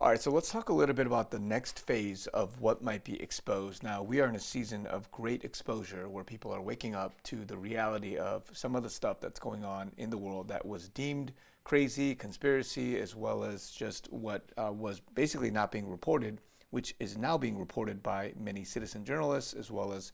All right, so let's talk a little bit about the next phase of what might be exposed. Now, we are in a season of great exposure where people are waking up to the reality of some of the stuff that's going on in the world that was deemed crazy, conspiracy, as well as just what was basically not being reported, which is now being reported by many citizen journalists, as well as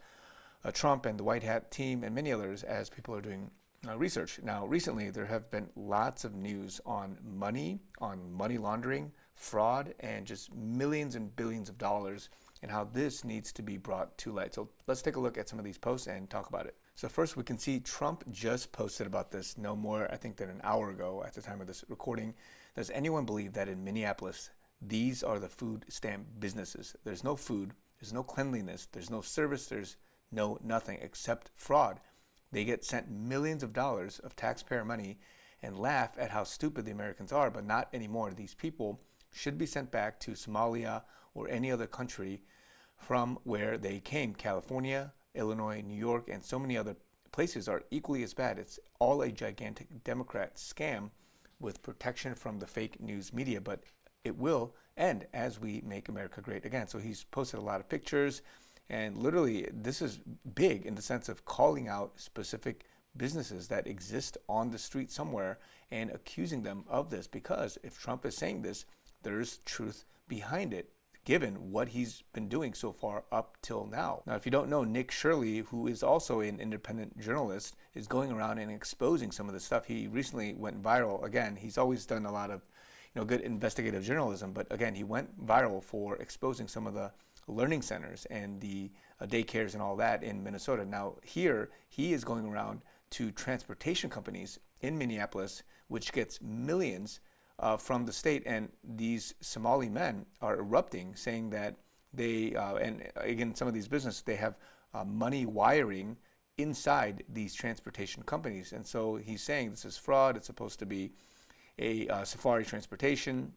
Trump and the White Hat team and many others as people are doing research. Now, recently, there have been lots of news on money laundering, fraud, and just millions and billions of dollars, and how this needs to be brought to light. So let's take a look at some of these posts and talk about it. So first, we can see Trump just posted about this no more, I think, than an hour ago at the time of this recording. Does anyone believe that in Minneapolis, these are the food stamp businesses? There's no food, there's no cleanliness, there's no service, there's no nothing except fraud. They get sent millions of dollars of taxpayer money and laugh at how stupid the Americans are, but not anymore. These people should be sent back to Somalia or any other country from where they came. California, Illinois, New York, and so many other places are equally as bad. It's all a gigantic Democrat scam with protection from the fake news media, but it will end as we make America great again. So he's posted a lot of pictures. And literally, this is big in the sense of calling out specific businesses that exist on the street somewhere and accusing them of this. Because if Trump is saying this, there's truth behind it, given what he's been doing so far up till now. Now, if you don't know, Nick Shirley, who is also an independent journalist, is going around and exposing some of this stuff. He recently went viral. Again, he's always done a lot of good investigative journalism, but again, he went viral for exposing some of the learning centers and the daycares and all that in Minnesota. Now here, he is going around to transportation companies in Minneapolis, which gets millions from the state, and these Somali men are erupting, saying that they, and again, some of these businesses, they have money wiring inside these transportation companies. And so he's saying this is fraud, it's supposed to be a safari transportation.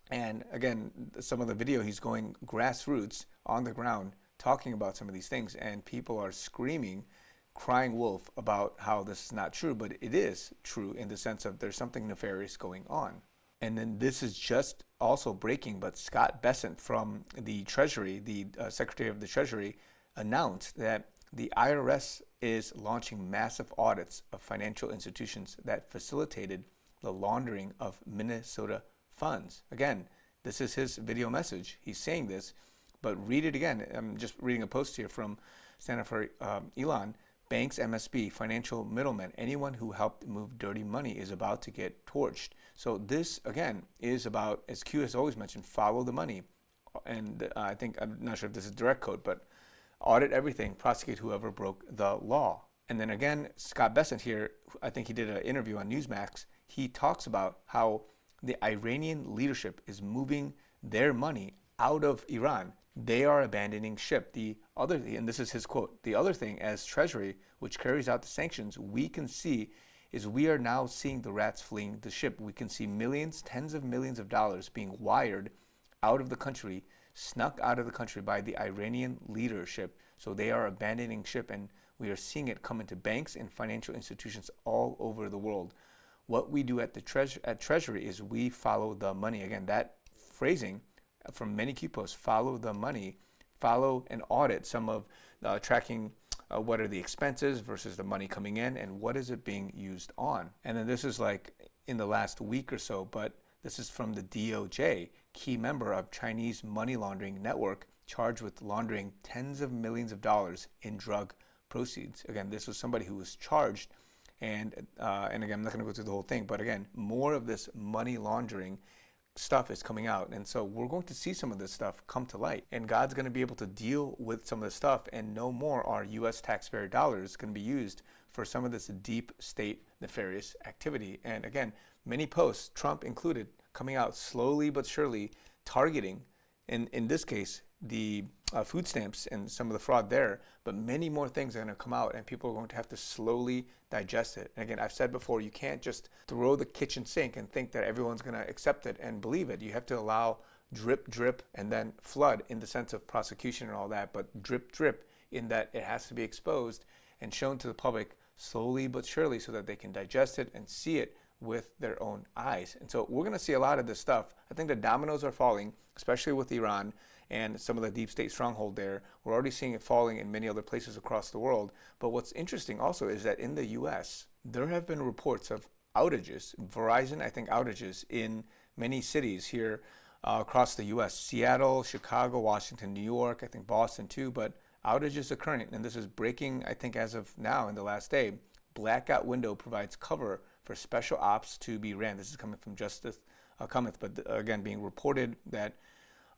And again, some of the video, he's going grassroots on the ground talking about some of these things, and people are screaming, crying wolf about how this is not true, but it is true in the sense of there's something nefarious going on. And then this is just also breaking, but Scott Bessent from the Treasury, the Secretary of the Treasury, announced that the IRS is launching massive audits of financial institutions that facilitated the laundering of Minnesota funds. Again, this is his video message. He's saying this, but read it again. I'm just reading a post here from Stand Up for Elon. Banks, MSB, financial middlemen, anyone who helped move dirty money is about to get torched. So this, again, is about, as Q has always mentioned, follow the money. And I think, I'm not sure if this is direct quote, but audit everything, prosecute whoever broke the law. And then again, Scott Bessent here, I think he did an interview on Newsmax. He talks about how the Iranian leadership is moving their money out of Iran. They are abandoning ship. The other thing, and this is his quote, the other thing as Treasury, which carries out the sanctions, we can see is we are now seeing the rats fleeing the ship. We can see millions, tens of millions of dollars being wired out of the country, snuck out of the country by the Iranian leadership. So they are abandoning ship, and we are seeing it come into banks and financial institutions all over the world. What we do at the Treasury is we follow the money. Again, that phrasing from many Q posts, follow the money, follow and audit some of tracking what are the expenses versus the money coming in and what is it being used on. And then this is like in the last week or so, but this is from the DOJ, key member of Chinese money laundering network charged with laundering tens of millions of dollars in drug proceeds. Again, this was somebody who was charged. And again, I'm not going to go through the whole thing, but again, more of this money laundering stuff is coming out. And so we're going to see some of this stuff come to light. And God's going to be able to deal with some of this stuff, and no more are U.S. taxpayer dollars going to be used for some of this deep state nefarious activity. And again, many posts, Trump included, coming out slowly but surely, targeting, in this case, the food stamps and some of the fraud there, but many more things are going to come out, and people are going to have to slowly digest it. And again, I've said before, you can't just throw the kitchen sink and think that everyone's going to accept it and believe it. You have to allow drip, drip, and then flood in the sense of prosecution and all that, but drip, drip in that it has to be exposed and shown to the public slowly but surely so that they can digest it and see it with their own eyes. And so we're going to see a lot of this stuff. I think the dominoes are falling, especially with Iran and some of the deep state stronghold there. We're already seeing it falling in many other places across the world. But what's interesting also is that in the US, there have been reports of outages, Verizon, I think, outages in many cities here across the US, Seattle, Chicago, Washington, New York, I think Boston too, but outages occurring. And this is breaking, I think, as of now in the last day. Blackout window provides cover for special ops to be ran. This is coming from Justice Cometh, but again, being reported that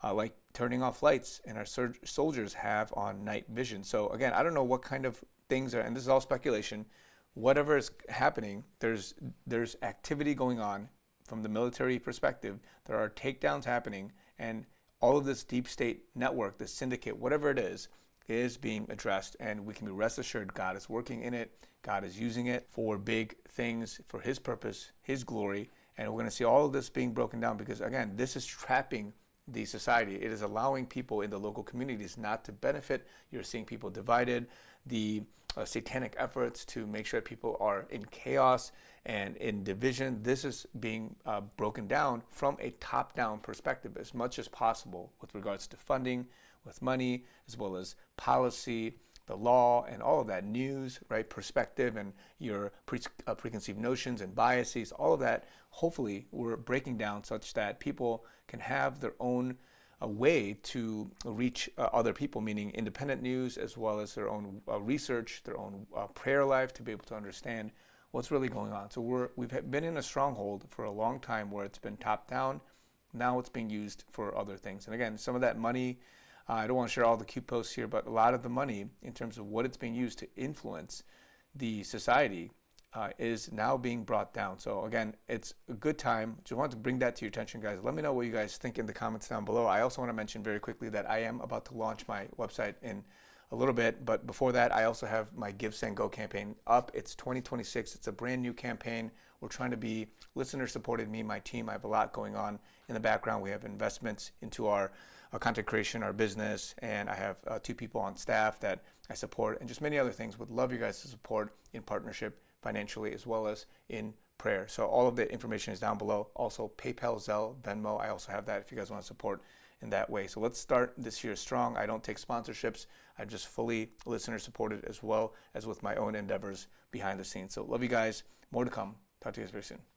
like turning off lights and our soldiers have on night vision. So again, I don't know what kind of things are, and this is all speculation. Whatever is happening, there's activity going on from the military perspective. There are takedowns happening, and all of this deep state network, this syndicate, whatever it is being addressed, and we can be rest assured God is working in it. God is using it for big things, for His purpose, His glory, and we're going to see all of this being broken down because, again, this is trapping the society. It is allowing people in the local communities not to benefit. You're seeing people divided. The satanic efforts to make sure that people are in chaos and in division. This is being broken down from a top-down perspective as much as possible with regards to funding, with money, as well as policy, the law, and all of that, news, right, perspective, and your preconceived notions and biases, all of that. Hopefully we're breaking down such that people can have their own way to reach other people, meaning independent news, as well as their own research, their own prayer life, to be able to understand what's really going on. So we've been in a stronghold for a long time where it's been top down. Now it's being used for other things. And again, some of that money, I don't want to share all the cute posts here, but a lot of the money in terms of what it's being used to influence the society is now being brought down. So again, it's a good time. Just want to bring that to your attention, guys. Let me know what you guys think in the comments down below. I also want to mention very quickly that I am about to launch my website in a little bit, but before that, I also have my Give, Send, Go campaign up. It's 2026. It's a brand new campaign. We're trying to be listener supported, me and my team. I have a lot going on in the background. We have investments into our content creation, our business, and I have 2 people on staff that I support, and just many other things. Would love you guys to support in partnership financially as well as in prayer. So all of the information is down below. Also PayPal, Zelle, Venmo. I also have that if you guys want to support in that way. So let's start this year strong. I don't take sponsorships. I'm just fully listener supported as well as with my own endeavors behind the scenes. So love you guys. More to come. Talk to you guys very soon.